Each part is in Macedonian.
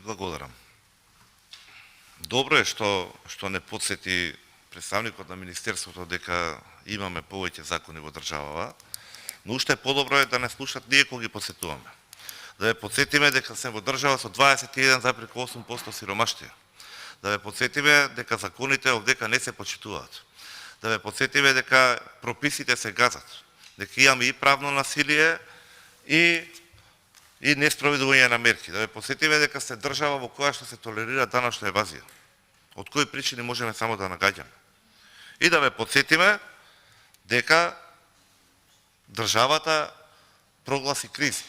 Ви благодарам. Добро е што не подсети представникот на Министерството дека имаме повеќе закони во државава, но уште подобро е да не слушат ние кога ги подсетуваме. Да ве подсетиме дека сме во држава со 21,8% сиромаштија. Да ве подсетиме дека законите овдека не се почитуваат. Да ве подсетиме дека прописите се газат. Дека имаме и правно насилие и неспроведување на мерки. Да ве подсетиме дека сте држава во која што се толерира данъчна евазија. Од кои причини можеме само да нагаѓаме. И да ве подсетиме дека државата прогласи кризи.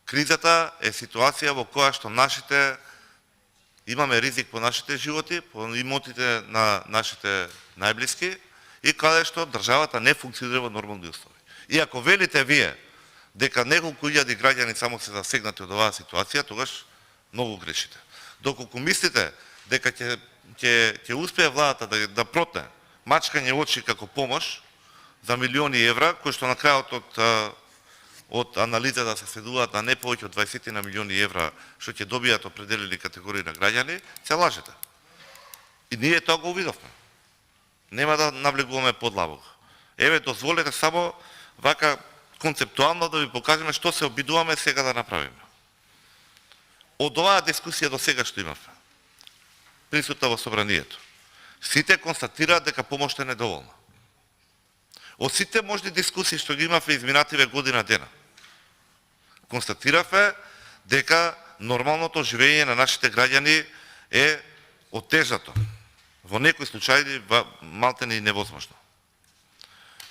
Кризата е ситуација во која што имаме ризик по нашите животи, по имотите на нашите најблиски и каде што државата не функционира во нормални услови. И ако велите вие дека неколку илјади граѓани само се засегнати од оваа ситуација, тогаш многу грешите. Доколку мислите дека ќе успее владата да протне мачкање очи како помош за милиони евра, кои што на крајот од анализа да се сведуваат на не повеќе од 20 на милиони евра што ќе добијат определени категории на граѓани, се лажете. И ние тоа го увидовме. Нема да навлегуваме подлабоко. Еве, дозволете само вака концептуално да ви покажеме што се обидуваме сега да направиме. Од оваа дискусија до сега што имавме, присутна во собранието, сите констатираат дека помошта е недоволна. Од сите можни дискусии што ги имавме изминативе година дена, констатиравме дека нормалното живење на нашите граѓани е оттежнато. Во некои случаи малтене и невозможно.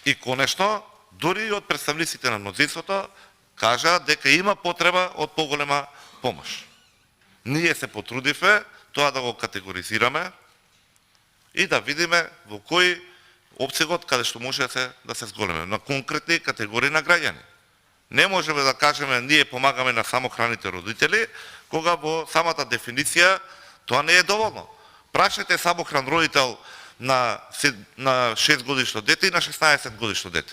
И конечно, дури од представниците на мнозинството кажаат дека има потреба од поголема помош. Ние се потрудивме тоа да го категоризираме и да видиме во кој опсегот каде што може да се зголеме на конкретни категории на граѓани. Не можеме да кажеме ние помагаме на самохраните родители, кога во самата дефиниција тоа не е доволно. Прашајте самохран родител на 6 годишно дете и на 16 годишно дете.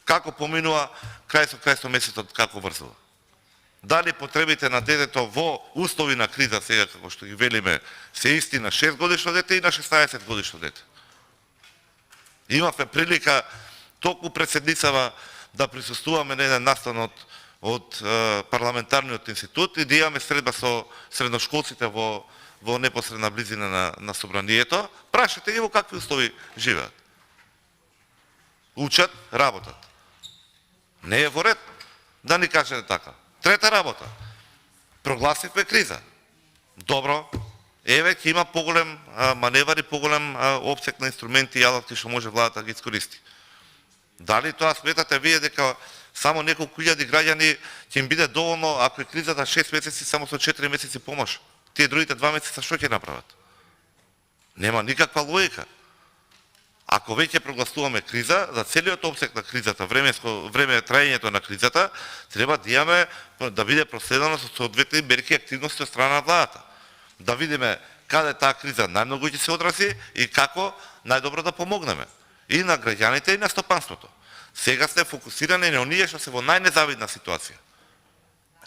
Како поминува крај со месецот, како врзува. Дали потребите на детето во услови на криза, сега како што ги велиме, се исти на 6 годишно дете и на 16 годишно дете. Имавме прилика толку пред седмицава да присуствуваме на еден настан од парламентарниот институт и да имаме средба со средношколците во непосредна близина на собранието. Прашајте ги во какви услови живеат. Учат, работат. Не е во ред да ни кажете така. Трета работа. Прогласивме криза. Добро. Еве ќе има поголем маневар и поголем опсек на инструменти и алатки што може владата да ги искористи. Дали тоа сметате вие дека само неколку илјади граѓани ќе им биде доволно ако е кризата 6 месеци само со 4 месеци помош? Тие другите 2 месеца што ќе направат? Нема никаква логика. Ако веќе прогласуваме криза, за целиот опсек на кризата, време траењето на кризата, треба да имаме да биде проследено со соодветни мерки и активности од страна на владата. Да видиме каде таа криза најмногу ќе се одрази и како најдобро да помогнеме и на граѓаните и на стопанството. Сега сте фокусирани на оние што се во најнезавидна ситуација.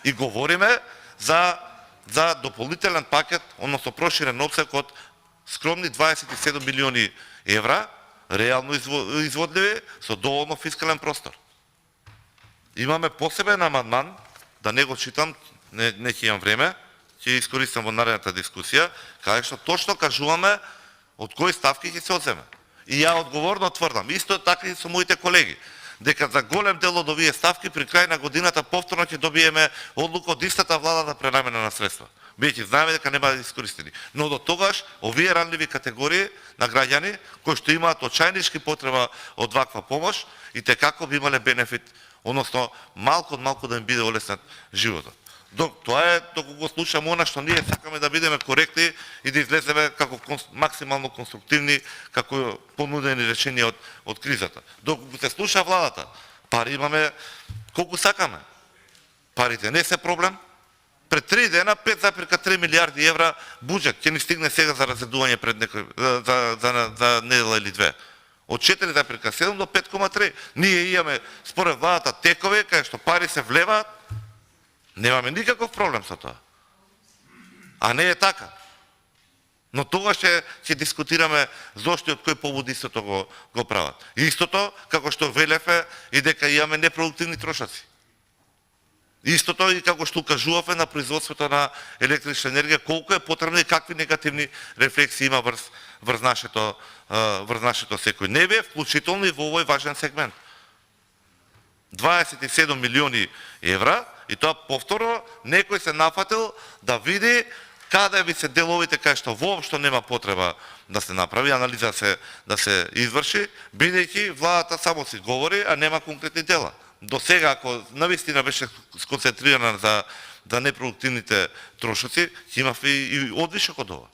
И говориме за дополнителен пакет, односно проширен опсек од скромни 27 милиони евра, реално изводливи, со доволно фискален простор. Имаме посебен амандман, да не го читам, не ќе имам време, ќе искористам во наредната дискусија, каде што точно кажуваме од кои ставки ќе се одземе. И ја одговорно тврдам, исто така и со моите колеги, дека за голем дел од овие ставки при крај на годината повторно ќе добиеме одлука од истата влада да пренамена на средства. Бидејќи знаеме дека нема да искористени. Но до тогаш овие ранливи категории на граѓани кои што имаат очајнички потреба од ваква помош и како би имале бенефит, односно малку од малку да им биде олеснат животот. Тоа е доколку го слушаме она што ние сакаме да бидеме коректни и да излеземе како максимално конструктивни, како понудени решенија од кризата. Доколку се слуша владата, пари имаме колку сакаме. Парите не се проблем. Пред 3 дена 5,3 милиарди евра буџет ќе ни стигне сега за разредување пред за недела или две. Од 4,7 до 5,3. Ние имаме според владата текови кај што пари се влеваат. Немаме никаков проблем со тоа. А не е така. Но тогаш ќе дискутираме зошто и од кој повод истото го прават. Истото, како што велеве, и дека имаме непродуктивни трошаци. Истото и како што укажуваме на производството на електрична енергија, колку е потребно и какви негативни рефлексии има врз нашето секојдневие, вклучително и во овој важен сегмент. 27 милиони евра, и тоа повторно некој се нафатил да види каде би се деловите кај што воопшто нема потреба да се направи, анализа да се изврши, бидејќи владата само си говори, а нема конкретни дела. До сега, ако навистина беше сконцентрирана за непродуктивните трошоци, имавме и одвишок од ова.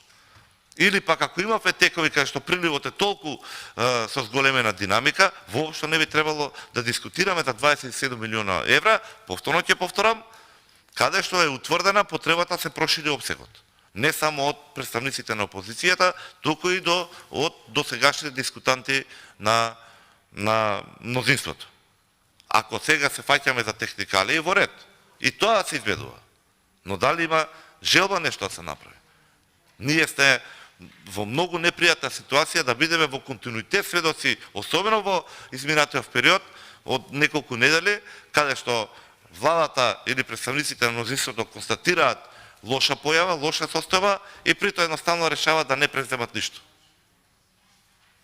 Или пак ако имавме текови кај што приливот е толку со зголемена динамика, воопшто не би требало да дискутираме за 27 милиона евра, повторно ќе повторам, каде што е утврдена потребата се прошири опсегот. Не само од представниците на опозицијата, туку и од досегашните дискутанти на мнозинството. Ако сега се фаќаме за техникали, во ред. И тоа се изведува. Но дали има желба нешто да се направи? Ние сте во многу непријатна ситуација да бидеме во континуитет сведоци, особено во изминатиот период од неколку недели, каде што владата или представниците на мнозинството констатираат лоша појава, лоша состојба и притоа едноставно решаваат да не преземат ништо.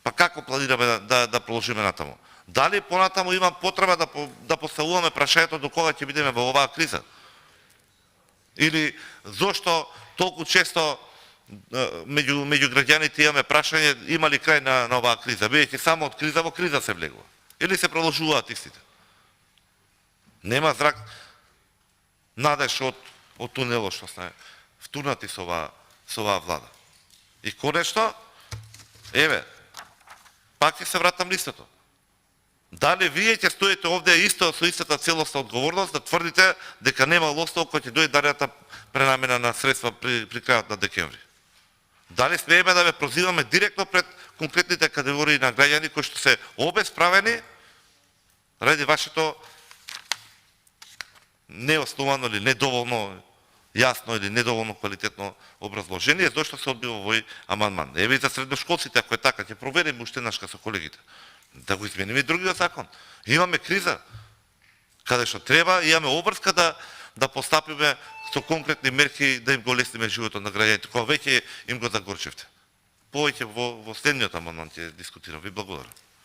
Па како планираме да продолжиме натаму? Дали понатаму има потреба да поставуваме прашањето до кога ќе бидеме во оваа криза? Или зошто толку често меѓу граѓаните имаме прашање има ли крај на оваа криза, бидејќи само од криза во криза се влегува? Или се продолжуваат истите? Нема зрак надеж од тунелот што сме втурнати со оваа влада. И конечно, пак ќе се вратам на истото. Дали вие ќе стоите овде исто со истата целосна одговорност да тврдите дека нема лостов кој ќе дојде дарената пренамена на средства при крајот на декември? Дали смееме да ве прозиваме директно пред конкретните категории на граѓани кои што се обесправени ради вашето неосновано или недоволно јасно или недоволно квалитетно образложение, зашто се одбива овој амандман? Еве и за средношколците, ако е така, ќе провериме уште еднашка со колегите. Да го измениме и другиот закон. Имаме криза, каде што треба, имаме обврска да постапиме со конкретни мерки да им го лесниме животот на граѓаните, кога веќе им го загорчевте. Повеќе во следниот амандман ќе дискутирам. Ви благодарам.